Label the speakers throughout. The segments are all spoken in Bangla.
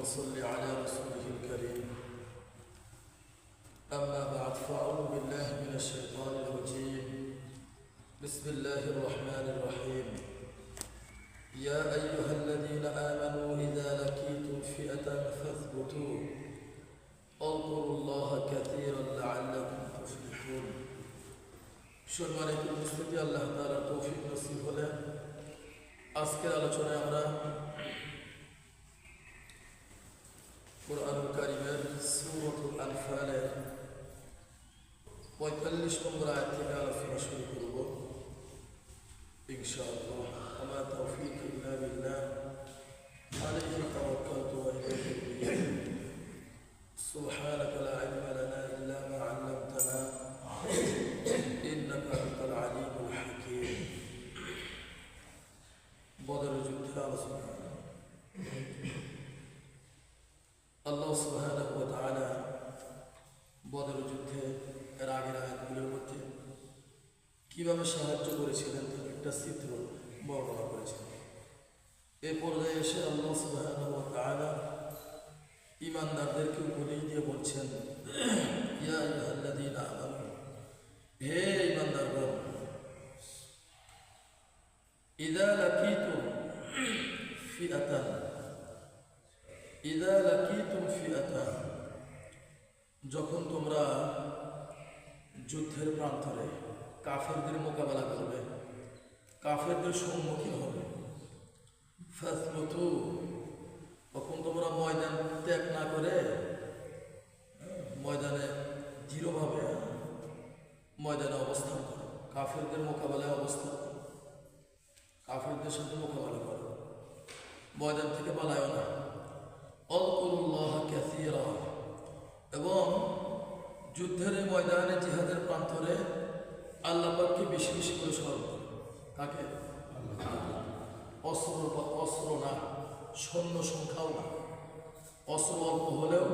Speaker 1: صل على رسوله الكريم. أما بعد فأعوذ بالله من الشيطان الرجيم. بسم الله الرحمن الرحيم. يا أيها الذين آمنوا إذا لقيتم فئة فاثبتوا واذكروا الله كثيرا لعلكم تفلحون. সম্মানিত উপস্থিতি, আল্লাহ তাআলার তৌফিক নসিব হলে আজকের আলোচনায় আমরা কুরআনুল কারীমের সূরাতুল আনফালের ৪৫ নম্বর আয়াত থেকে আলোচনা শুরু করব ইনশাআল্লাহ। আমা তাওফীক ইল্লা বিল্লাহ আলাইহি তাওয়াক্কালতু ওয়া ইলাইহি উনীব। সুবহানাকা লা ইলমা লানা ইল্লা মা 'আল্লামতানা ইন্নাকা আনতাল আলিমুল হাকীম। বদরের যুদ্ধের আলোচনা। আল্লাহ সুবহানাহু ওয়া তাআলা বদরের যুদ্ধে এর আগের আয়াতগুলোর মধ্যে কিভাবে সাহায্য করেছিলেন তার একটা চিত্র বর্ণনা করেছেন। এই পর্যায়ে এসে আল্লাহ সুবহানাহু ওয়া তাআলা ঈমানদারদেরকে উপদেশ দিয়ে বলছেন, ইয়া আইয়ুহাল্লাযীনা আমানু, হে ঈমানদারগণ, ইযা লাকীতুম ফিআতান, ইযা লাকীতুম ফিআতান, যখন তোমরা যুদ্ধের প্রান্তরে কাফেরদের মোকাবেলা করবে, কাফেরদের সম্মুখীন হবে, ফাসবুতু, তখন তোমরা ময়দান ত্যাগ না করে ময়দানে দৃঢ়ভাবে ময়দানে অবস্থান করো, কাফেরদের মোকাবেলায় অবস্থান করো, কাফেরদের সাথে মোকাবেলা করো, ময়দান থেকে পালায়ও না। আযকুরুল্লাহ কাসীরা, এবং যুদ্ধের ময়দানে জিহাদের প্রান্তরে আল্লাহ পাককে বেশি বেশি করে স্মরণ করো। তাকে অস্ত্র না, সৈন্য সংখ্যাও না, অস্ত্র অল্প হলেও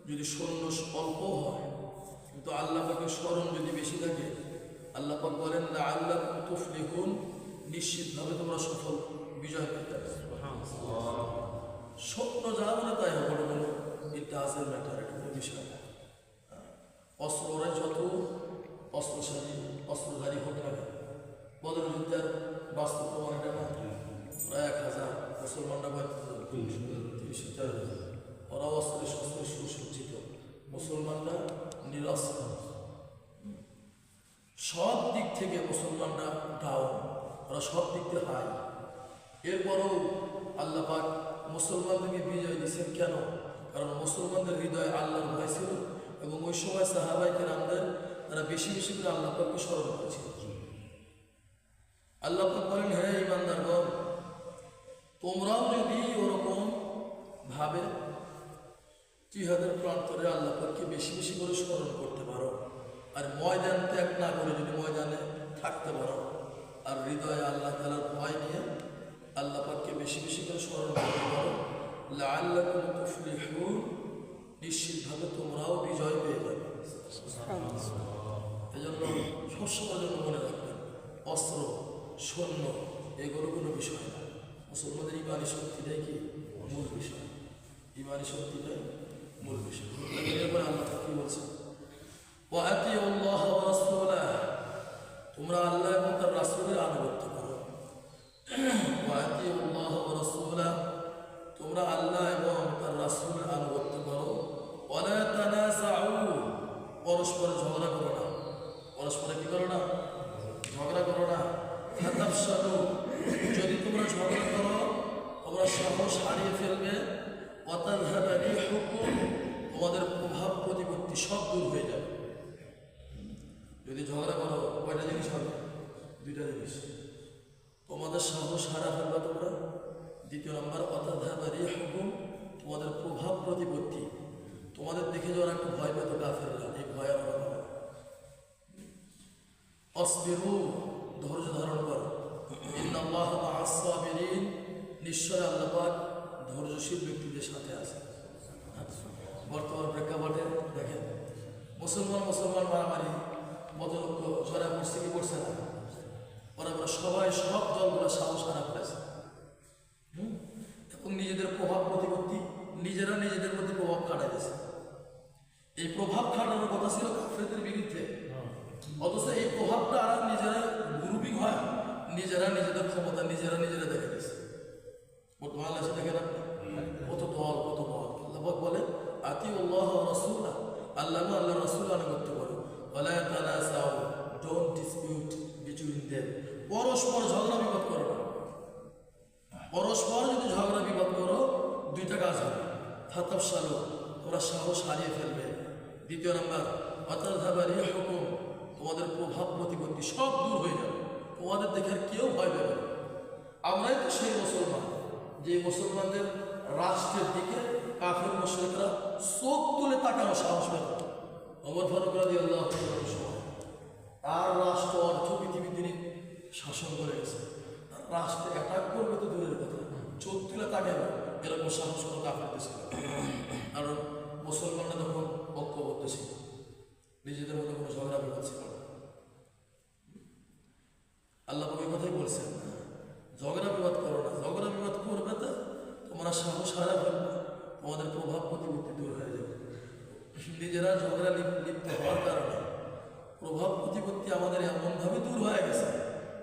Speaker 1: যদি সৈন্য অল্প হয় কিন্তু আল্লাহ পাকের স্মরণ যদি বেশি থাকে, আল্লাহ পাক বলেন লাআল্লাকুম তুফলিহুন, নিশ্চিতভাবে তোমরা সফল বিজয় পেতে পারবে। স্বপ্ন যা বলে তাই হবে, কোনো এটা আছে ম্যাটার, এটা কোনো বিষয় না। অস্ত্ররা যত অস্ত্রধারী হোক না কেন, বদর যুদ্ধের বাস্তব প্রমাণ এটা না, প্রায় ১,০০০ মুসলমানরা ৩০,০০০, ওরা অস্ত্রে শস্ত্রে সুসজ্জিত, মুসলমানরা নিরস্ত্র। সব দিক থেকে মুসলমানরা ডাউন, ওরা সব দিক থেকে হাই। এরপরও আল্লাহ পাক মুসলমানদেরকে বিজয় দিচ্ছেন কেন? কারণ মুসলমানদের হৃদয়ে আল্লাহর ভয় ছিল এবং ওই সময় সাহাবায়ে কেরামদের তারা বেশি বেশি করে আল্লাহ পাককে স্মরণ করেছিল। আল্লাহ পাক বলেন, হে ঈমানদারগণ, তোমরাও যদি ওরকম ভাবে জিহাদের প্রান্তরে আল্লাহ পাককে বেশি বেশি করে স্মরণ করতে পারো, আর ময়দান ত্যাগ না করে যদি ময়দানে থাকতে পারো, আর হৃদয়ে আল্লাহ তাআলার ভয় নিয়ে আল্লাহ পাককে বেশি বেশি করে স্মরণ করতে পারো, লাআল্লাকুম তুফলিহুন, নিশ্চিতভাবে তোমরাও বিজয় পেয়ে যাবে। এই জন্য সবসময় জন্য মনে রাখবেন, অস্ত্র সৈন্য এগুলো কোনো বিষয় না। মুসলমানদের ইমানি শক্তিটাই কি মূল বিষয়, ইমানি শক্তিটাই মূল বিষয়। এরপরে আল্লাহ কি বলছে, ওয়া আতিউল্লাহ ওয়া রাসূলাহ, তোমরা আল্লাহ এবং তার রাসূলের আনুগত্য করো। ওয়া আতিউল্লাহ ওয়া রাসূলাহ, তোমরা আল্লাহ এবং তার রাসূলের আনুগত্য করো। ওয়ালা তানাসাউ, পরস্পর ঝগড়া করো না, পরস্পরে কি করো না, ঝগড়া করো না। ফাতাফশালু, যদি তোমরা ঝগড়া করো তোমরা সাহস হারিয়ে ফেলবে। ওয়াতাযহাবা রিহুকুম, তোমাদের প্রভাব প্রতিপত্তি সব দূর হয়ে যাবে। যদি ঝগড়া করো কয়টা জিনিস হবে? দুইটা জিনিস, তোমাদের সাহস হারা ফেলবে তোমরা। দ্বিতীয় নম্বর, ওয়াতাযহাবা রিহুকুম, তোমাদের প্রভাব প্রতিপত্তি, তোমাদের দেখে যারা একটু ভয় পেত কাফেররা, এই ভয় আর হবে। আসবিরু, ধৈর্য ধারণ করো। ইন্নাল্লাহা মা'আস সাবিরিন, নিশ্চয় আল্লাহ পাক ধৈর্যশীল ব্যক্তিদের সাথে আছে। বর্তমান প্রেক্ষাপটে দেখেন, মুসলমান মারামারি মতলক্ষ ঝরা পড়ছে কি করছে না, ওরা সবাই সব দলগুলো সাহস হারা করেছে এবং নিজেদের প্রভাব প্রতিপত্তি নিজেরা নিজেদের মধ্যে প্রভাব খাটাই দিয়েছে। এই প্রভাব খাটানোর কথা ছিল কাফেরদের বিরুদ্ধে, অথচ এই প্রভাবটা আর নিজেরা গ্রুপিং হয়, নিজেরা নিজেদের ক্ষমতা নিজেরা দেখে দিয়েছে। বর্তমান এসে দেখেন আপনি কত দল আল্লাহ বলে আতিউল্লাহ ওয়া রাসূলা, আল্লাহ রাসূল আনুগত্য করো, ওয়ালা তানাসাউ, ডোন্ট ডিসপিউট বিটুইন দেম, পরস্পর ঝগড়া বিবাদ করো না। পরস্পর যদি ঝগড়া বিবাদ করো দুইটা কাজ হবে, ফাতাফশালু, তোমরা সাহস হারিয়ে ফেলবে। দ্বিতীয় নাম্বার ওয়াতাযহাবা রিহুকুম, তোমাদের প্রভাব প্রতিপত্তি সব দূর হয়ে যাবে, তোমাদের দেখে আর কেউ ভয় পাবে না। আমরাই তো সেই মুসলমান যে মুসলমানদের রাষ্ট্রের দিকে কাফের মুশরিকরা চোখ তুলে তাকানো সাহস পেত। ওমর ফারুক রাদিয়াল্লাহু তাআলার সময় তার রাষ্ট্র অর্থ পৃথিবী তিনি শাসন করে গেছে, তার রাষ্ট্রে অ্যাটাক করবে তো দূরের কথা, চোখ তুলে তাকাবে এরকম সাহস কোনো কাফেরদের ছিল। কারণ মুসলমানরা তখন ঐক্যবদ্ধ ছিল, নিজেদের মধ্যে কোনো ঝগড়া বিবাদ ছিল না। আল্লাহ ওই কথাই বলছেন, ঝগড়া বিবাদ করো না, ঝগড়া বিবাদ করবে তো তোমরা সাহস হারা ফেলবে, তোমাদের প্রভাব প্রতিপত্তি দূর হয়ে যাবে। নিজেরা ঝগড়া লিপ্ত হওয়ার কারণে প্রভাব প্রতিপত্তি আমাদের এমনভাবে দূর হয়ে গেছে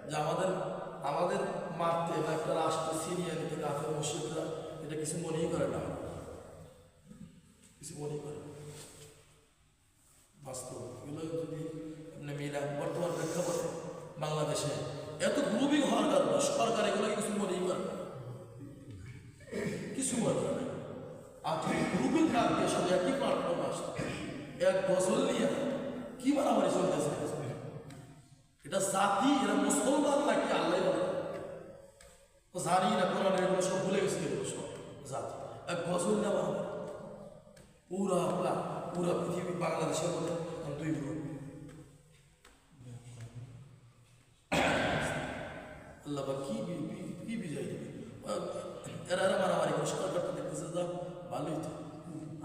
Speaker 1: যে আমাদের মারতে বা একটা রাষ্ট্র ছিনিয়ে নিতে কাফের মুশরিকরা এটা কিছু মনেই করে না, কিছু মনেই করে না। বাস্তব এগুলো যদি আপনি মিলান বর্তমান প্রেক্ষাপটে বাংলাদেশে এত গ্রুপিং হওয়ার কারণে সরকার এগুলোকে কিছু মনেই করে না, কিছু মনে করে না। আর গ্রুপিং কাজকে সাথে একই প্ল্যাটফর্ম আসতো, এক গজল নিয়ে কি মারামারি চলতেছে, এটা জাতি, এরা মুসলমান নাকি আল্লাহ জানি না, কোরআনের এগুলো সব ভুলে গেছে, এগুলো সব জাতি এক গজল নিয়ে মারামারি। পুরা পৃথিবী বাংলাদেশের মধ্যে দুই গ্রুপ। আল্লাহ কি বিজয় দেবে, এরা মারামারি করে সরকারটা দেখতেছে যা ভালোই তো,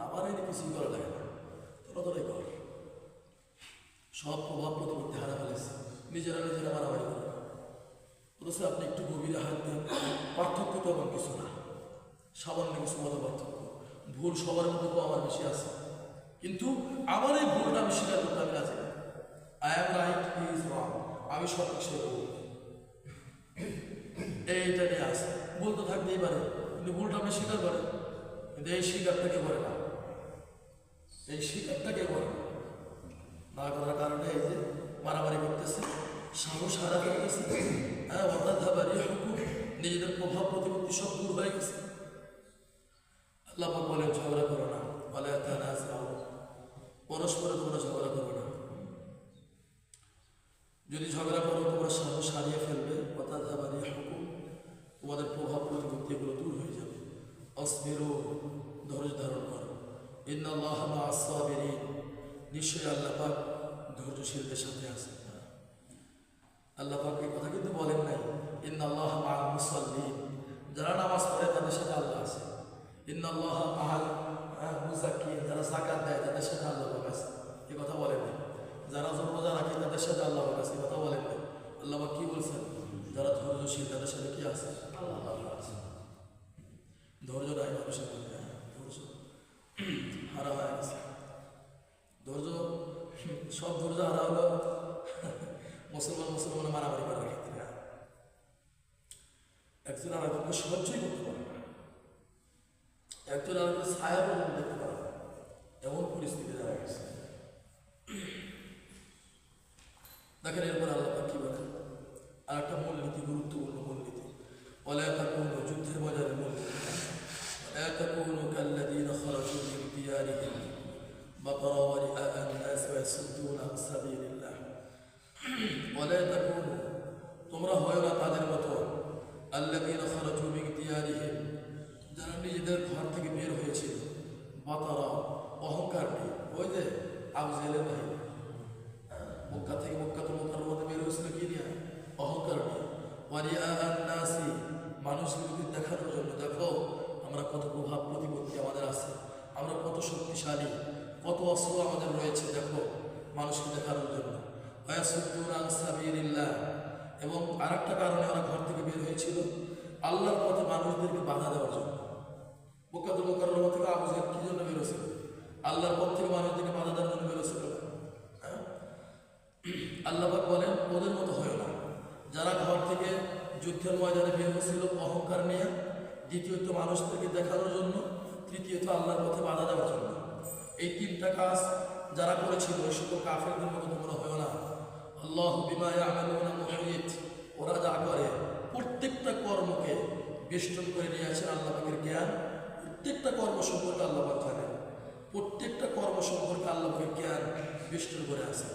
Speaker 1: আমার এনে কিছুই করা লাগে না, তোরাই কর। সব প্রভাব প্রতিপত্তি হারা ফেলেছে, নিজেরা মারামারি করে। অথচ আপনি একটু গভীরে হাত দেন, পার্থক্য তো এমন কিছু না, সামান্য কিছু মতো পার্থক্য। ভুল সবার মধ্যে তো আমার বেশি আছে, কিন্তু আমার এই ভুলটা আমি স্বীকার করতে আমি রাজি না। I am right, he is wrong, আমি সঠিক সে ভুল, এইটা নিয়ে আসে। ভুল তো থাকতেই পারে, কিন্তু ভুলটা আপনি স্বীকার করেন, কিন্তু এই স্বীকারটাকে করে না, এই স্বীকারটাকে করে না করার কারণে এই যে মারামারি করতেছে, সাহস হারা করতেছে, হ্যাঁ ওয়াতাযহাবা রিহুকুম, নিজেদের প্রভাব প্রতিপত্তি সব দূর হয়ে গেছে। আল্লাহ পাক বলেন ঝগড়া করো না, ওয়ালা তানাযাউ, পরস্পরে তোমরা ঝগড়া করো না। যদি ঝগড়া করো তোমরা সাহস হারিয়ে ফেলবে, ওয়াতাযহাবা রিহুকুম, তোমাদের প্রভাব প্রতিপত্তি এগুলো দূর হয়ে যাবে। আসবিরু, ধৈর্য ধারণ করো, ইন্নাল্লাহা মা'আস সাবিরিন, নিশ্চয়ই আল্লাহ পাক ধৈর্যশীলদের সাথে আছে। আল্লাহ পাক এই কথা কিন্তু বলেন নাই ইন্নাল্লাহা মা'আল মুসাল্লিন, যারা নামাজ পড়ে তাদের সাথে আল্লাহ আছে। ইন্নাল্লাহা মা'আল মুযাক্কিন, যারা যাকাত দেয় তাদের সাথে আল্লাহ পাক আছে, এই কথা বলেন নাই। যারা রোজা রাখে তাদের সাথে আল্লাহ পাক আছে, এই কথা বলেন নাই। আল্লাহ পাক কি বলছেন? যারা ধৈর্যশীল তাদের সাথে কি আছে? আল্লাহ আছে। ধৈর্য নাই মানুষের মধ্যে, ধৈর্য হারা হয়ে গেছে। ধৈর্য, সব ধৈর্য হারা হলো মুসলমান মারামারি করার ক্ষেত্রে। একজন আরেকজনকে সহ্যই করতে পারে না, একজন আরেকজন ছায়া পর্যন্ত দেখতে পারে না, এমন পরিস্থিতি দেখা গেছে। দেখেন এরপর আল্লাহ কি বলেন, আর একটা মূলনীতি, গুরুত্বপূর্ণ মূলনীতি, ওয়ালা তাকুনু, যুদ্ধের ময়দানে মূলনীতি, ওয়ালা তাকুনু কাল্লাযীনা খারাজু মিন দিয়ারিহিম বাতারা ওয়া রিআআ আন-নাস ওয়া ইয়াসুদ্দুনা আন সাবিলিল্লাহ। ওয়ালা তাকুনু, তোমরা হয় না তাদের মতো, আল্লাযীনা খারাজু মিন দিয়ারিহিম, যারা নিজেদের ঘর থেকে বের হয়েছিল, বাতারা, অহংকার নেই। ওই যে আবু জেহেলের ভাই মক্কাতুল মুকাররমাতে বের হয়েছিল কি নিয়ে? অহংকার নিয়ে। ওয়া রিআআ আন-নাস, মানুষকে দেখানোর জন্য, দেখো আমরা কত প্রভাব প্রতিপত্তি আমাদের আছে, আমরা কত শক্তিশালী, কত অস্ত্র আমাদের রয়েছে, দেখো মানুষকে দেখানোর জন্য। ওয়া ইয়াসুদ্দুনা আন সাবিলিল্লাহ, এবং আরেকটা কারণে ওরা ঘর থেকে বের হয়েছিল, আল্লাহর পথে মানুষদেরকে বাধা দেওয়ার জন্য। মক্কাতুল মুকাররমা থেকে আল্লাহর পক্ষ থেকে মানুষদেরকে বাধা দেওয়ার জন্য বেরোছিল না। হ্যাঁ, আল্লাহ পাক বলেন ওদের মতো হয় না, যারা ঘর থেকে যুদ্ধের ময়দানে বের হয়েছিল অহংকার নিয়ে, দ্বিতীয়ত মানুষদেরকে দেখানোর জন্য, তৃতীয়ত আল্লাহর পথে বাধা দেওয়ার জন্য। এই তিনটা কাজ যারা করেছিল ওই সকল কাফেরদের মতো তোমরা হয় না। আল্লাহ বিমা ইয়ামালুনা মুহীত, ওরা যা করে প্রত্যেকটা কর্মকে বেষ্টন করে নিয়ে আসেন আল্লাহ পাকের জ্ঞান। প্রত্যেকটা কর্ম সম্পর্কে আল্লাহ পাক জানেন, প্রত্যেকটা কর্ম সম্পর্কে আল্লাহ পাকের জ্ঞান বেষ্টন করে আসেন।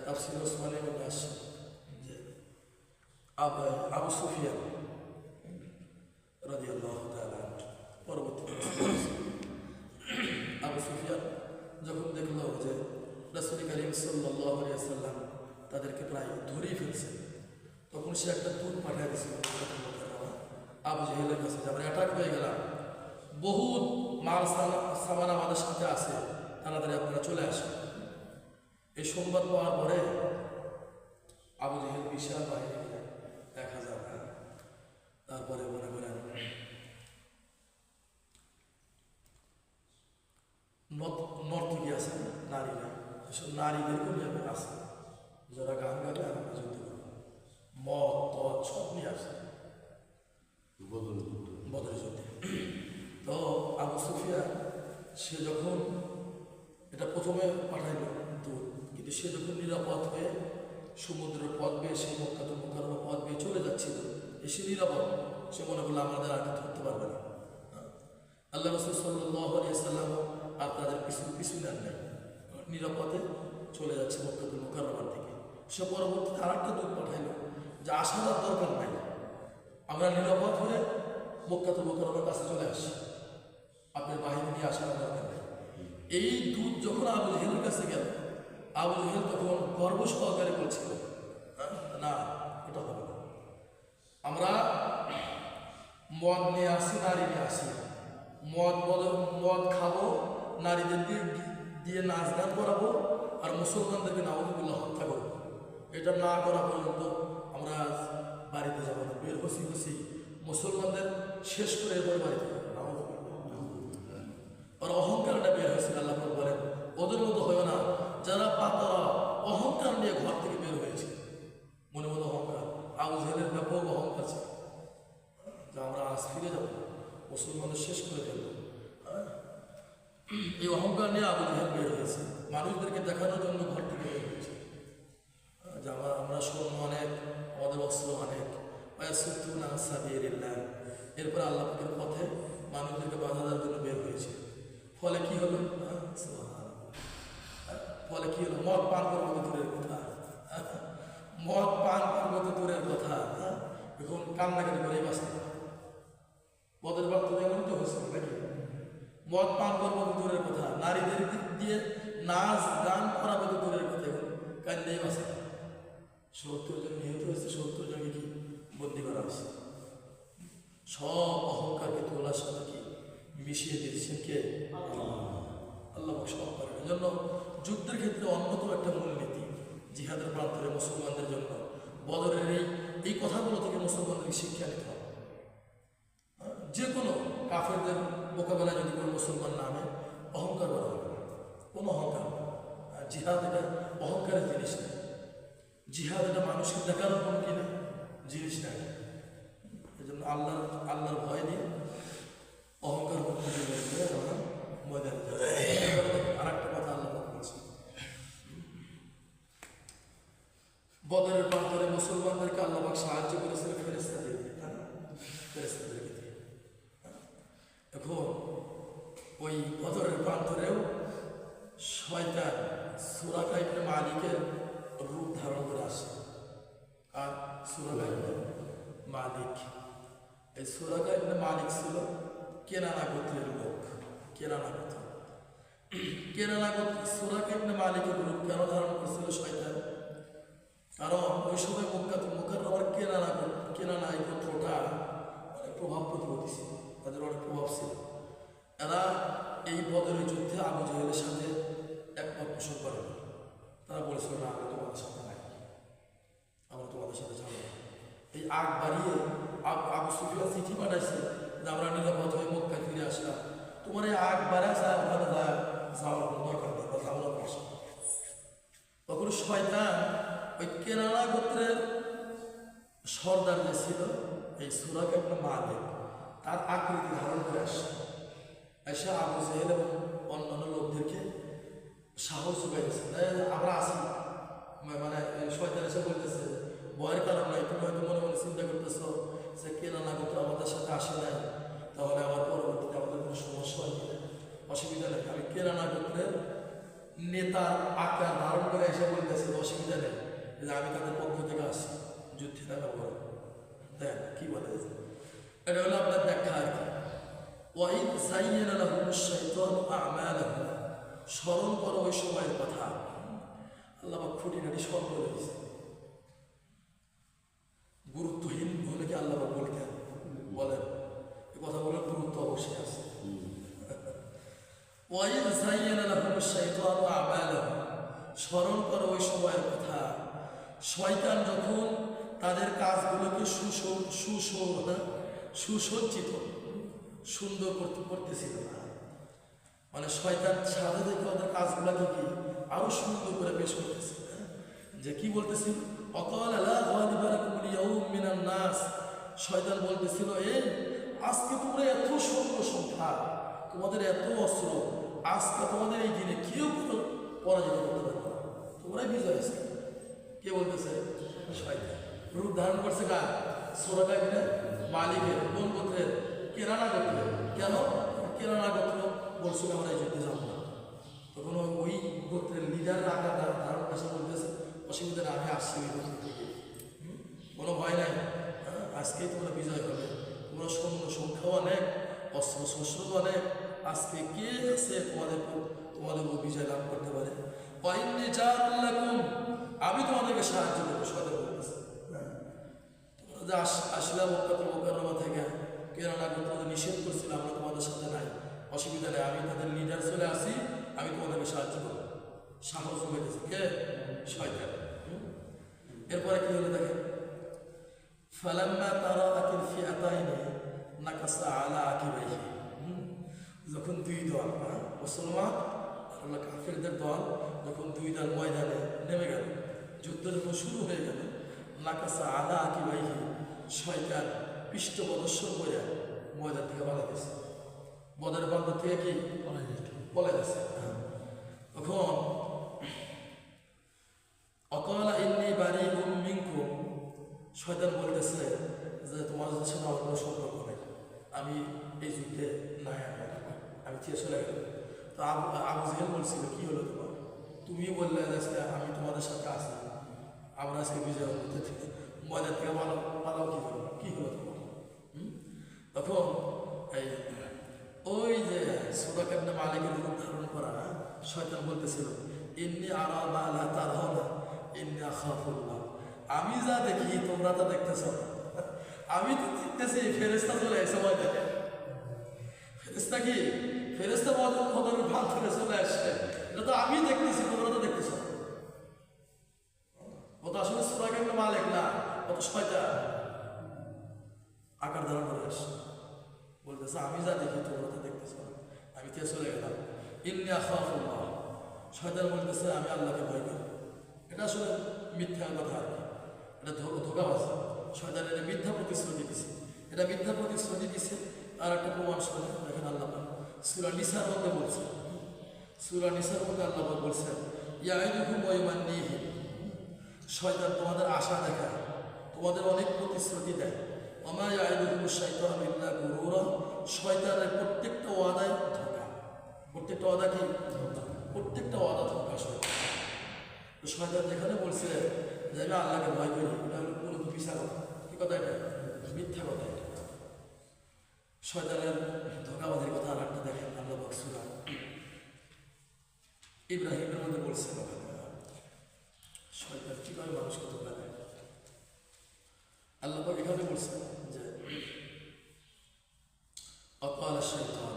Speaker 1: তাফসীর ওসমানী মধ্যে আসছে যে আবু সুফিয়ান রাদিয়াল্লাহু তাআলা পরবর্তীতে আবু সুফিয়ান যখন দেখল যে রাসূল কারীম সাল্লাল্লাহু আলাইহি ওয়াসাল্লাম তাদেরকে প্রায় ধরেই ফেলছে, তখন সে একটা দূত পাঠিয়ে দিয়েছিল আবু জেহেলের কাছে যে আমরা অ্যাটাক হয়ে গেলাম, বহুত মাল সামান আমাদের সাথে আছে, তাড়াতাড়ি আপনারা চলে আসেন। এই সংবাদ পাওয়ার পরে আবু জেহেল বিশাল বাহিনী 1000, তারপরে মনে করেন নর্তকী আছে নারীরা, এসব নারীদেরকেও নিয়ে আসে, যারা গান গাবে আর আমরা যুদ্ধ করবো, মদ তদ সব নিয়ে আসে বদরের যুদ্ধে। তো আবু সুফিয়ান সে যখন এটা প্রথমে পাঠাইল দূর, কিন্তু সে যখন নিরাপদ হয়ে সমুদ্রের পথ বেয়ে সে মক্কাতুল মুকাররমা পথ বেয়ে চলে যাচ্ছিল, এসে নিরাপদ, সে মনে করলো আমাদের আগে ধরতে পারবে না। আল্লাহ রাসূল সাল্লাল্লাহু আলাইহি ওয়াসাল্লাম আর তাদের পিছু নেন নাই, নিরাপদে চলে যাচ্ছে মক্কাতুল মুকাররমার দিকে। সে পরবর্তীতে আরেকটা দূত পাঠাইল যে আসার দরকার নাই, আমরা নিরাপদ হয়ে মক্কাতুল মুকাররমার কাছে চলে আসি, আপনার বাহিনী নিয়ে আসার দরকার নেই। এই দূত যখন আবু জেহেলের কাছে গেল, আবু জেহেল তখন গর্ব সহকারে বলছিল না এটা হবে না, আমরা মদ নিয়ে আসি, নারী নিয়ে আসি, মদ খাবো, নারীদের দিয়ে নাচ গান করাবো, আর মুসলমানদেরকে নাউযুবিল্লাহ হত্যা করবো। এটা না করা পর্যন্ত আমরা বাড়িতে যাবো না, বের হসি মুসলমানদের শেষ করে এরপরে বাড়িতে যাবো। আর অহংকারটা বের হয়েছিল। আল্লাহ বলেন ওদের মতো হয় না, যারা পাতরা অহংকার নিয়ে ঘর থেকে বের হয়েছে, মনে মতো অহংকার। আবু জেহেলের ব্যাপক অহংকার ছিল যে আমরা আজ ফিরে যাবো, মুসলমানদের শেষ করে ফেলবো। এই অহংকার নিয়ে আবু জেহেল বের হয়েছে, মানুষদেরকে দেখানোর জন্য ঘর থেকে বের হয়েছে যে আমরা স্বর্ণ অনেক, আমাদের অস্ত্র অনেক। এরপর আল্লাহ পাকের পথে মানুষদেরকে বাধা দেওয়ার জন্য বের হয়েছে। ফলে কি হলো? মদ পান করবো তো দূরের কথা, মদ পান করবো তো দূরের কথা, এখন কান্নাকাটি করে বাঁচতে মদের বাক্য এমন তো হচ্ছে নাকি? মদ পান করবো তো দূরের কথা, নারীদের দিয়ে নাচ গান করাবো তো দূরের কথা, এখন কান্নাই বাঁচে। 70 জন নিহত হয়েছে, 70 জনকে কি বন্দি করা হয়েছে। সব অহংকারকে তোলার সাথে কি মিশিয়ে দিয়েছেন কে? আল্লাহ সব করেন। এই জন্য যুদ্ধের ক্ষেত্রে অন্যতম একটা মূলনীতি জিহাদের প্রান্তরে মুসলমানদের জন্য বদরের এই কথাগুলো থেকে মুসলমানদেরকে শিক্ষা নিতে হবে। যে কোনো কাফেরদের মোকাবেলায় যদি কোনো মুসলমান নামে অহংকার করা হবে না, কোনো অহংকার। জিহাদ এটা অহংকারের জিনিস নেই, জিহাদ এটা মানুষকে দেখানোর কোনো কি না জিনিস নাই। এই জন্য আল্লাহর ভয় দিয়ে অহংকার করতে আমরা ময়দানে যাবে। আর একটা কথা আল্লাহ বলছে, বদরের প্রান্তরে মুসলমানদেরকে আল্লাহ সাহায্য করেছিল ফেরেশতাদের দিয়ে, ফেরেশতাদেরকে দিয়ে। এখন ওই বদরের প্রান্তরেও শয়তান সুরাকা ইবনে মালিকের রূপ ধারণ করে আসে। আর সুরাকা ইবনে মালিক, এই সুরাকা ইবনে মালিক ছিল কেনানা গোত্রের লোক। কেনানা গোত্র সুরাকা ইবনে মালিকের রূপ কেন ধারণ করেছিল শয়তান? কারণ ওই সময় মক্কাতুল মুকাররমার কেনানা এই গোত্রটা অনেক প্রভাব প্রতিপত্তি ছিল, তাদের অনেক প্রভাব ছিল। এরা এই বদরের যুদ্ধে আবু জেহেলের সাথে একমত পোষণ করে। তারা বলেছিল না, আমরা তোমাদের সাথে নাই, আমরা তোমাদের সাথে যাবো না। এই আগ বাড়িয়ে আবু সুফিয়ান চিঠি পাঠাইছে যে আমরা নিরাপদ হয়ে মক্কায় ফিরে আসলাম, মালিক তার আকৃতি ধারণ করে আসছে, এসে আবু জেহেল এবং অন্যান্য লোকদেরকে সাহস যোগাইতেছে, আমরা আসি, মানে শয়তান এসে বলতেছে ভয়ের কারণ নাই, তুমি হয়তো মনে মনে চিন্তা করতেছো যে কেনানা গোত্র আমাদের সাথে আসে নাই, তাহলে আবার পরবর্তীতে আমাদের কোনো সমস্যা হয় কিনা, অসুবিধা নেই, আমি কেনানা গোত্রের নেতার আকার ধারণ করে এসে বলতেছে অসুবিধা নেই, যে আমি তাদের পক্ষ থেকে আসি, যুদ্ধে দেখা করো। দেখ কি বলে, এটা হলো আপনার ব্যাখ্যা আর কি। ওয়াইদ যায়্যানা লাহুমুশ শাইতানু আ'মালাহুম, স্মরণ করো ওই সময়ের কথা। আল্লাহ পাক খুঁটিনাটি সব বলে দিয়েছে, গুরুত্বহীন হলে কি আল্লাহ পাক বলতেন? বলেন, এই কথাগুলোর গুরুত্ব অবশ্যই আছে। ওয়াইদ যায়্যানা লাহুমুশ শাইতানু আ'মালাহুম, স্মরণ করো ওই সময়ের কথা, শয়তান যখন তাদের কাজগুলোকে সুসজ্জিত সুন্দর করতেছিল না, মানে শয়তান সাথে দেখে ওদের কাজগুলোকে কি আরো সুন্দর করে পেশ করতেছে, যে কি বলতেছিল, অকাল আলা গালিবা লাকুম আল-ইয়াউম মিনান নাস, শয়তান বলতেছিল এই আজকে তোমরা এত সৈন্য সংখ্যা, তোমাদের এত অস্ত্র, আজকে তোমাদের এই দিনে কেউ কোনো পরাজিত করতে পারবে না, তোমরাই বিজয় আছে। কে বলতেছে? শয়তান। রূপ ধারণ করছে কার? সূরা কাফিরের মালিকের, কোন গোত্রের? কেনানা গোত্রের। কেন? কেনানা গোত্র বলছিল আমরা এই যুদ্ধে যাবো না, তখন ওই গোত্রের লিডাররা আকার ধারণ কাছে বলতেছে অসুবিধা না, আমি আসছি ওই গোত্র থেকে, কোনো ভয় নাই, আজকেই তোমরা বিজয় হবে, তোমরা সৈন্য সংখ্যাও অনেক, অস্ত্র শস্ত্রও অনেক, আজকে কে আছে তোমাদের বিজয় লাভ করতে পারে? ওয়াইন্নী জারুল লাকুম, আমি তোমাদেরকে সাহায্য করবো। শয়তান বলতেছে তোমরা আসলে মক্কাতুল মুকাররমা থেকে কেনানা গোত্রদের নিষেধ করছিল, আমরা তোমাদের সাথে নাই, অসুবিধা নেই, আমি তাদের লিডার চলে আসি, আমি তোমাদেরকে সাহায্য করবো। সাহস হয়েছে কে? শয়তান। এরপরে কি হলো দেখেন, ফালাম্মা তারাআতিল ফিআতাইনি নাকাসা আলা আকিবাইহি, যখন দুই দল মুসলমান আর কাফেরদের দল যখন দুই দল ময়দানে নেমে গেল, যুদ্ধ যখন শুরু হয়ে গেল, নাকাসা আলা আকিবাইহি, শয়তান পৃষ্ঠ প্রদর্শন করে ময়দান থেকে পালা গেছে, বদরের বান্দর থেকে কি পলা গেছে। তখন অকালা ইন্নী বারিউম মিনকুম, শয়তান বলতেছে যে তোমাদের সাথে আমার কোনো সম্পর্ক নেই, আমি এই যুদ্ধে নাই, আমি চেয়ে চলে গেলাম। তো আবু জেহেল বলছিল কি হলো তোমার, তুমি বললে আজকে আমি তোমাদের সাথে আসি, আমরা আজকে বিজয় করতে থেকে ময়দান থেকে পালাও কি হলো তোমার? তখন এই ওই যে সূরা কাফির মালিকের রূপ ধারণ করা শয়তান বলতেছিল ইন্নী আরা মা লা তারাউনা ইন্নী আখাফুল্লাহ, আমি যা দেখি তোমরা তা দেখতেছ না, আমি তো দেখতেছি ফেরেশতা চলে এসে ময়দানে, ফেরেশতা কি ফেরেশতা বদর ভাগ করে চলে আসছে, এটা তো আমি দেখতেছি, তোমরা তো দেখতেছ না। ও তো আসলে সূরা কাফির মালিক না, ও তো শয়তান আকার ধারণ করে আসছে, বলতেছে আমি যা দেখি তোমরা তো দেখতেছ না, আমি কে চলে গেলাম। ইন্নী আখাফুল্লাহ, শয়তান বলতেছে আমি আল্লাহকে ভয় করি। এটা আসলে মিথ্যা কথা আর কি, এটা ধোঁকাবাজি। শয়তান এটা মিথ্যা প্রতিশ্রুতি দিছে, এটা মিথ্যা প্রতিশ্রুতি দিছে। আর একটা প্রমাণ শুনে দেখেন আল্লাহ সূরা নিসার মধ্যে বলছে, সূরা নিসার মধ্যে আল্লাহ বলছেন ইয়াইদুকুম ওয়া ইউমান্নিহিম, শয়তান তোমাদের আশা দেখায়, তোমাদের অনেক প্রতিশ্রুতি দেয়। ওমা ইয়াইদুকুমুশ শাইতানু ইল্লা গুরুরা, শয়তানের প্রত্যেকটা ওয়াদায় ধোঁকা, প্রত্যেকটা ওয়াদা কি ধোঁকা, প্রত্যেকটা ওয়াদা ধোঁকা। শয়তান যেখানে বলছে যে আমি আল্লাহকে ভয় করি, এটা হলো কোনো মিথ্যা কথা। কি কথা? এটা মিথ্যা কথা। এটা শয়তানের ধোঁকাবাজির কথা। আর একটা দেখেন আল্লাহ পাক সূরা ইব্রাহিমের মধ্যে বলছে শয়তান কিভাবে মানুষকে ধোঁকা দেয়। আল্লাহ পাক এখানে বলছে যে অকাল শয়তান,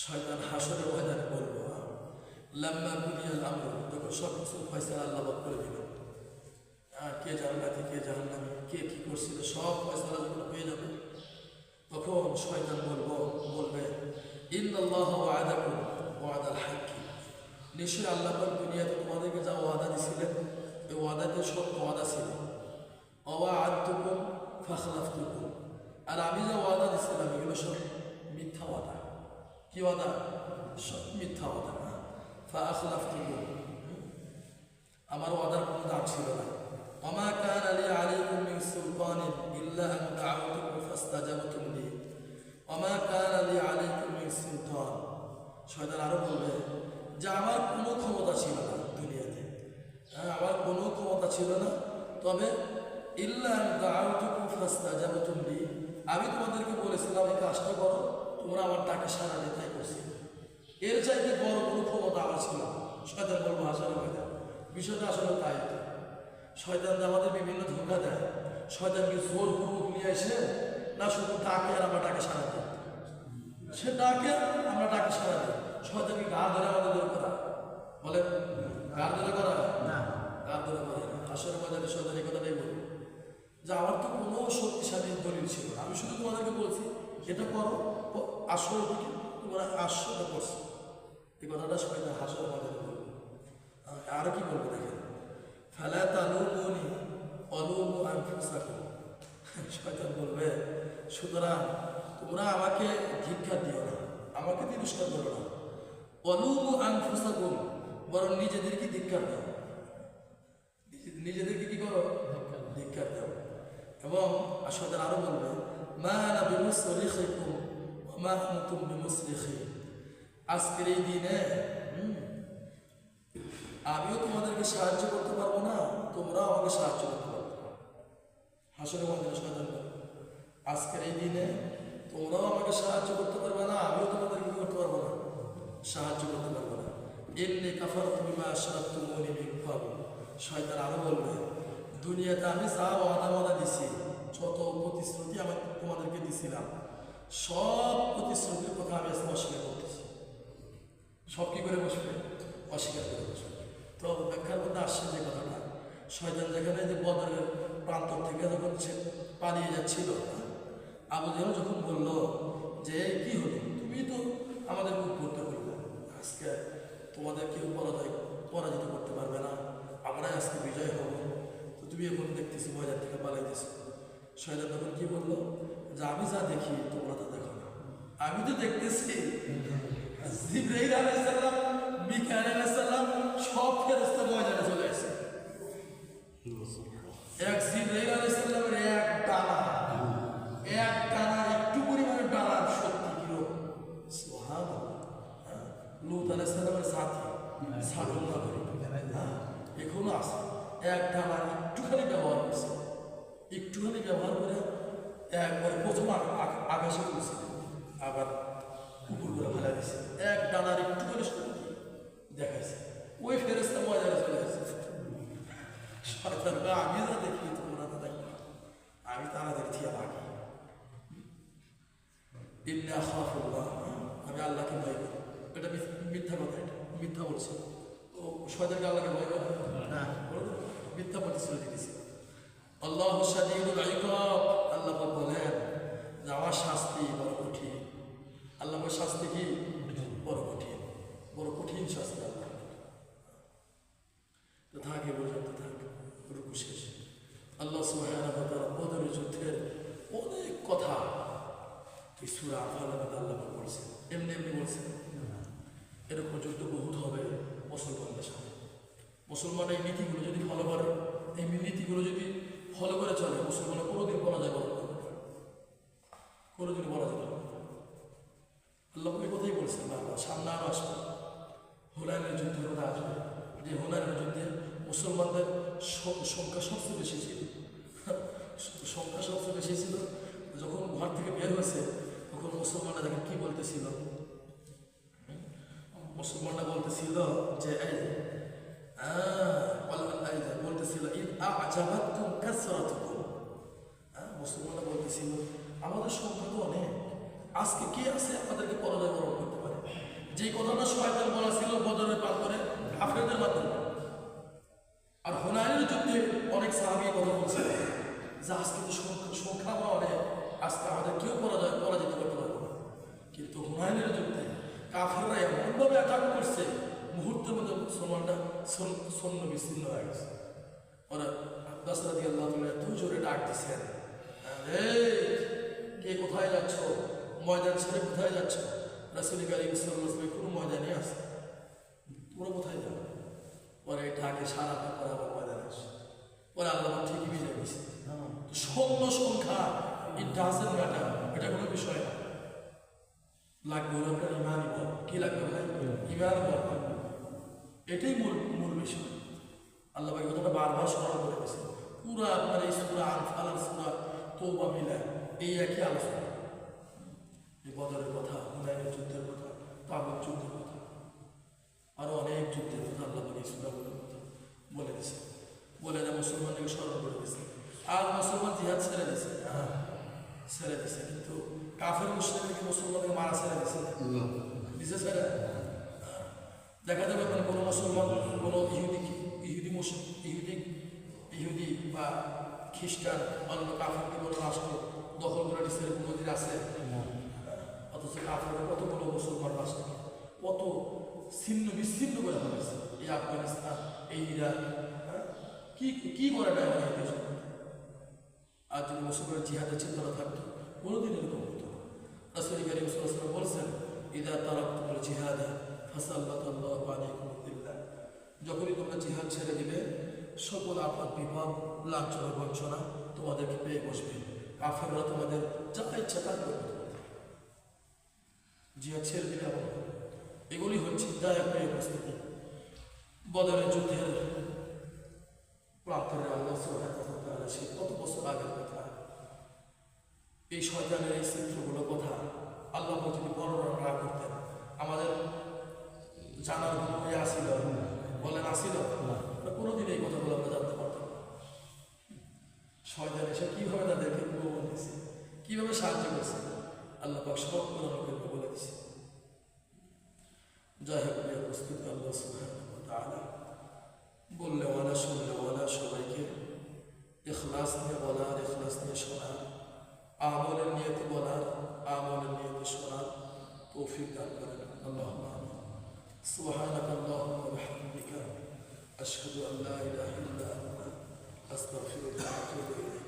Speaker 1: শয়তান হাসরের ময়দানে বলবো লাম্মা কুদিয়াল আমর, যখন সব কিছু ফয়সালা আল্লাহ পাক করে দিল, কে জান্নাতি কে জাহান্নামী, কে কি করছিল সব ফয়সালা যখন হয়ে যাবে, তখন শয়তান বলবে ইন্নাল্লাহ ওয়া'আদাকুম ওয়া'দাল হাক্ক, নিশ্চয়ই আল্লাহ পাক দুনিয়াতে তোমাদেরকে যা ওয়াদা দিয়েছিলেন এই ওয়াদাতে সত্য ওয়াদা ছিল। ওয়া'আদতুকুম ফাখলাফতুকুম, আর আমি যে ওয়াদা দিচ্ছিলাম এগুলো সব মিথ্যা ওয়াদা। কি ওয়াদা? সব মিথ্যা ওয়াদা। ফাআখলাফতুকুম, আমার ওয়াদার কোনো দাম ছিল না। ওমা কানা লি আলাইকুম মিন সুলতানিন ইল্লা আন দা'আউতুকুম ফাস্তাজাবতুম লি। ওমা কানা লি আলাইকুম মিন সুলতান, শয়তান আরো বলবে যে আমার কোনো ক্ষমতা ছিল না দুনিয়াতে, আমার কোনো ক্ষমতা ছিল না, তবে ইল্লা আন দা'আউতুকুম ফাস্তাজাবতুম লি, আমি তোমাদেরকে বলেছিলাম এই কাজটা করো, তোমরা আমার ডাকে সাড়া দিয়ে তাই করছি। এর চাইতে বড় কোনো ক্ষমতা আমার ছিল না। শয়তান বলবো হাসার ময়দান, বিষয়টা আসলে তাই। শয়তান আমাদের বিভিন্ন ধোঁকা দেয়। শয়তানকে জোর পূর্বক নিয়ে এসে না শুধু ডাকে আর আমরা ডাকে সাড়া দিই, সে ডাকে আমরা ডাকে সাড়া দিই। শয়তানকে গা ধরে আমাদের দূর করা, বলে গা ধরে করা না, গা ধরে করা। আসলে ময়দানে শয়তান এই কথাটাই বলবো যে আমার তো কোনো শক্তিশালী দলিল ছিল না, আমি শুধু তোমাদেরকে বলছি এটা করো, আসল দিকে তোমরা আসলে করছো। এই কথাটা শয়তান হাসর ময়দানে বলবো। আর কি বলবো দেখেন, ফালা তালুমুনি অলুমু আনফুসাকুম, শয়তান বলবে সুতরাং তোমরা আমাকে ধিক্কার দিও না, আমাকে তিরস্কার করো না। অলুমু আনফুসাকুম, বরং নিজেদেরকে ধিক্কার দাও, নিজেদেরকে কি করো? ধিক্কার দাও। এবং শয়তান আরো বলবে মা আনা বিমুসরিখিকুম ওয়া মা আনতুম বিমুসরিখি, আজকের এই দিনে আমিও তোমাদেরকে সাহায্য করতে পারবো না, তোমরাও আমাকে সাহায্য করতে পারবো না। হাসরের ময়দানে শয়তান বলবে আজকের এই দিনে তোমরাও আমাকে সাহায্য করতে পারবে না, আমিও তোমাদেরকে করতে পারবো না, সাহায্য করতে পারবো না। ইন্নী কাফারতু বিমা আশরাকতুমুনি মিন ক্বাবল, শয়তান আরো বলবে দুনিয়াতে আমি যা ওয়াদা দিছি, যত প্রতিশ্রুতি আমি তোমাদেরকে দিছিলাম, সব প্রতিশ্রুতির কথা আমি আজকে অস্বীকার করতেছি। সব কি করে বসবে? অস্বীকার করে বসবে। তো ব্যাখ্যার মধ্যে আসছে যে কথাটা, শয়তান যেখানে যে বদরের প্রান্তর থেকে যখন সে পালিয়ে যাচ্ছিল, আবু জেহেল যখন বলল যে কি হলো, তুমি তো আমাদের মুখ করতে করবে, আজকে তোমাদের কেউ পরাজিত করতে পারবে না, আমরাই আজকে বিজয় হব, তো তুমি এখন দেখতেছি ময়দান থেকে পালাইতেছো। শয়তান তখন কি বললো যে আমি যা দেখি তোমরা তা দেখো না, আমি তো দেখতেছি জিবরাইল আলাইহিস সালাম, মিকাঈল আলাইহিস সালাম সব ফেরেশতা ময়দানে চলে আসে। এক জিবরাইল আলাইহিস সালামের এক ডানা একটু পরিমাণে ডানার শক্তি কিলো সুবহানাল্লাহ। লূত আলাইহিস সালামের সাথী সাদুল নগরী এখনো আছে, এক ডানার একটুখানি ব্যবহার করছে, একটুখানি ব্যবহার করে একবারে প্রথম আকাশে তুলছে, আবার উপর করে ফেলা দিয়েছে, এক ডানার একটুখানি শক্তি দেখাইছে, ওই ফেরেশতা ময়দানে চলে আসছে। শয়তানরা আমি যা দেখি তোমরা তা দেখো, আমি তারা দেখছি আগে। ইন্নী আখাফুল্লাহ, আমি আল্লাহকে ভয় করি। এটা মিথ্যা কথা, এটা মিথ্যা বলছে। ও শয়তানকে আল্লাহকে ভয় করে না, মিথ্যা প্রতিশ্রুতি দিয়েছে। আল্লাহু শাদীদুল ইকাব, আল্লাহ বলেন যে আমার শাস্তি বড় কঠিন। আল্লাহর শাস্তি কি? বড় কঠিন, বড় কঠিন শাস্তি আল্লাহ। তো থাকে পর্যন্ত থাক, রুকু শেষ। আল্লাহ সুবহানাহু ওয়া তাআলা বদরের যুদ্ধের অনেক কথা এই সূরা আনফালের মধ্যে আল্লাহ বলছেন, এমনি এমনি বলছেন। এরকম যুদ্ধ বহুত হবে মুসলমানদের সাথে। মুসলমান এই নীতিগুলো যদি ফলো করে, এই নীতিগুলো যদি ফলো করে চলে, মুসলমানের কোনোদিন পরাজয় করবে না, কোনোদিন পরাজয় করবে না। আল্লাহ এই কথাই বলছেন, সামনে আরও আসবে হুনাইনের যুদ্ধের কথা আসবে, যে হুনাইনের যুদ্ধে মুসলমানদের সংখ্যা সবচেয়ে বেশি ছিল, সংখ্যা সবচেয়ে বেশি ছিল। যখন ঘর থেকে বের হয়েছে তখন মুসলমানরা দেখেন কি বলতেছিল, মুসলমানরা বলতেছিল যে বলতেছিল মুসলমানরা বলতেছিল আমাদের সংখ্যা তো অনেক, আজকে কে আছে আমাদেরকে পরাজয় বরণ করতে পারে। যে কথাটা শয়তান বলা ছিল বদরের প্রান্তরে কাফেরদের মাধ্যমে, আর হুনাইনের যুদ্ধে অনেক সাহাবী কথা বলছে যে আজকে তো সংখ্যা আমরা অনেক, আজকে আমাদের কেউ পরাজিত করতে পারবো না। কিন্তু হুনাইনের যুদ্ধে কাফেররা এমনভাবে অ্যাটাক করছে, মুহূর্তের মধ্যে মুসলমানরা সৈন্য বিচ্ছিন্ন হয়ে গেছে। ওরা আব্বাস রাদিয়াল্লাহু তাআলা এত জোরে ডাক দিচ্ছেন, কে কোথায় যাচ্ছ, ময়দান ছেড়ে কোথায় যাচ্ছ? রাসূল কারীম সাল্লাল্লাহু আলাইহি ওয়াসাল্লাম কোনো ময়দানে আছে, তোমরা কোথায় যাও? পরে ঢাকে সারাটা পরে আবার ময়দানে আসে, পরে আল্লাহ ঠিকই বিজয় দিয়েছে। সৈন্য সংখ্যা ইট ডাজেন্ট ম্যাটার, এটা কোনো বিষয় না। লাগবে হলো আপনার ইমানই বল। কি লাগবে ভাই? ইমান বল, এটাই মূল বিষয়। আল্লাহ ভাই কথাটা বারবার স্মরণ করে গেছে। পুরো আপনার এই সূরা আনফাল আর সূরা তওবা মিলে এই একই আলোচনা। এই বদরের কথা, হুনাইনের যুদ্ধের কথা, তাবুক যুদ্ধের কথা, আরো অনেক যুদ্ধের কথা আল্লাহ পাক এই সূরাগুলোর কথা বলে দিয়েছে। বলে দেয় মুসলমানদেরকে স্মরণ করে দিয়েছে। আর মুসলমান জিহাদ ছেড়ে দিয়েছে, ছেড়ে দিয়েছে, কিন্তু কাফের মুশরিকদেরকে মুসলমানকে মারা ছেড়ে দিয়েছে, দিছে ছেড়ে। দেখা যাবে কোনো মুসলমান, কোনো ইহুদি বা খ্রিস্টান অন্য কাফেরকে কোনো রাষ্ট্র দখল করে নিচ্ছে, এরকম নদীর আছে। অথচ কাফেরকে কতগুলো মুসলমান রাষ্ট্র কত ছিন্ন বিচ্ছিন্ন করে ফেলেছে। এই আফগানিস্তান, এই ইরাক, কি কি করে না এই দেশ। আর যদি মুসলমানের জিহাদের চিন্তা থাকতো কোনোদিন এরকম হতো না। রাসূল কারীম সাল্লাল্লাহু আলাইহি ওয়াসাল্লাম বলেছেন, ইদা তারাকতুমুল জিহাদা ফাসাল্লাতাল্লাহু আলাইকুম বিল্লাহ, যখনই তোমরা জিহাদ ছেড়ে দিবে সকল আপদ বিপদ লাঞ্ছনা বঞ্চনা তোমাদেরকে পেয়ে বসবে। কাফেররা তোমাদের যা ইচ্ছা তা করবে। জিহাদ ছেড়ে দিলে এমন হবে। এগুলি হচ্ছে দায়ক পেয়ে উপস্থিতি। বদরের যুদ্ধের প্রান্তরে আল্লাহ সুবহানাহু ওয়া তাআলা সেই কত বছর আগের কথা, এই শয়তানের এই চিত্রগুলো কথা আল্লাহ যদি বর্ণনা না করতেন, আমাদের জানার কোনো আসিল বলেন আসিল কোনোদিন এই কথাগুলো আমরা জানতে পারতাম না। শয়তান এসে কিভাবে তাদেরকে প্রলোভন দিয়েছে, কিভাবে সাহায্য করছে, আল্লাহ পাক সব কোরআনে বলে দিয়েছে। যাই হোক উপস্থিত আল্লাহ সুবহানাহু ওয়া তাআলা বললে ওয়ালা শুনলে ওয়ালা সবাইকে ইখলাস নিয়ে বলার, ইখলাস নিয়ে শোনার, আমলের নিয়তে বলার, আমলের নিয়তে শোনার তৌফিক দান করেন। আল্লাহুম্মা আমিন। সুবহানাকা আল্লাহুম্মা ওয়া বিহামদিকা আশহাদু আন লা ইলাহা ইল্লা আনতা আস্তাগফিরুকা ওয়া আতুবু ইলাইক।